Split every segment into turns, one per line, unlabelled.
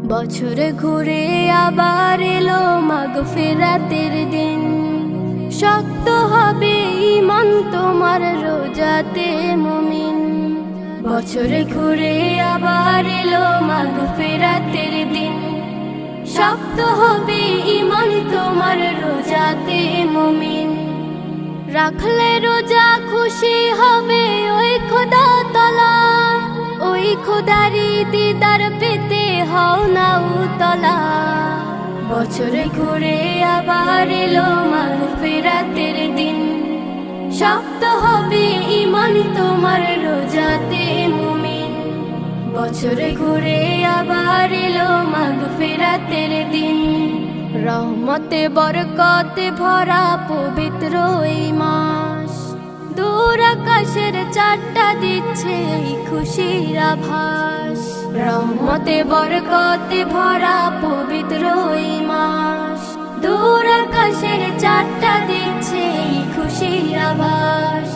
বছরে ঘুরে আবার এলো মাগফিরাতের দিন। শক্ত হবে ঈমান তোমার রোজাতে মুমিন। বছরে ঘুরে আবার এলো মাগফিরাতের দিন। শক্ত হবে ঈমান তোমার রোজাতে মুমিন। রাখলে রোজা খুশি হবে ওই খোদা তাআলা। ওই খোদারি দিদার পেতে হও না উতলা। বছরে ঘুরে আবার এলো মাগফিরাতের দিন। শক্ত হবে ঈমান তোমার রোজাতে মুমিন। বছরে ঘুরে আবার এলো মাগফিরাতের দিন। রহমতে বরকতে ভরা পবিত্র এই মাস। দূর আকাশের চারটা দিচ্ছে এই খুশির আভাস। রহমতে বরকতে ভরা পবিত্র এই মাস। দূর আকাশের চারটা দিচ্ছে এই খুশির আভাস।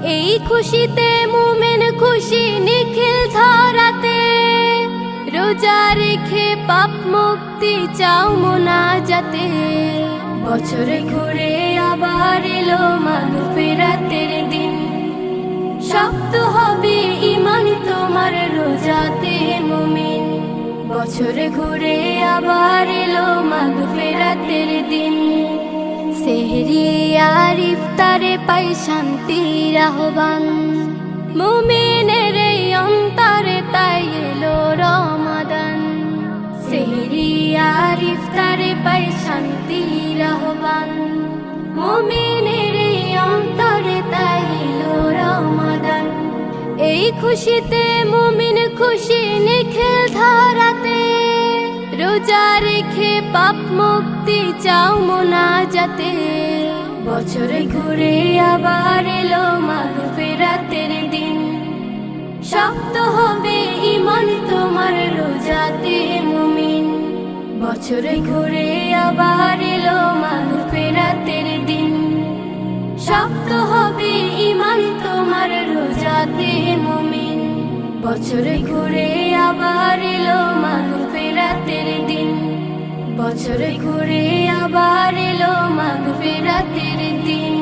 এই খুশিতে মুমিন খুশি নিখিল ধরাতে। রোজা রেখে পাপ মুক্তি চাও মোনাজাতে। বছরে ঘুরে আবার এলো মাগফিরাতের দিন। শক্ত হবে ঈমান তোমার রোজাতে মুমিন। বছরে ঘুরে আবার এলো মাগফিরাতের দিন। সেহরি আর ইফতারে পাই শান্তির আহ্বান। মুমিনের এই অন্তরে তাই এলো রমাদান। সেহরি আর ইফতারে পাই শান্তির আহ্বান। মুমিনের এই অন্তরে তাই এলো রমাদান। এই খুশিতে মুমিন খুশি নিখিল ধরাতে। রোজা রেখে পাপ মুক্তি চাও মোনাজাতে। বছরে ঘুরে আবার এলো মাগফিরাতের দিন। শক্ত হবে ঈমান তোমার রোজাতে মুমিন। বছরে ঘুরে আবার এলো মাগফিরাতের দিন। শক্ত হবে ঈমান তোমার রোজাতে মুমিন। বছরে ঘুরে আবার এলো মাগফিরাতের দিন। বছরে ঘুরে আবার এলো মাগফিরাতের দিন।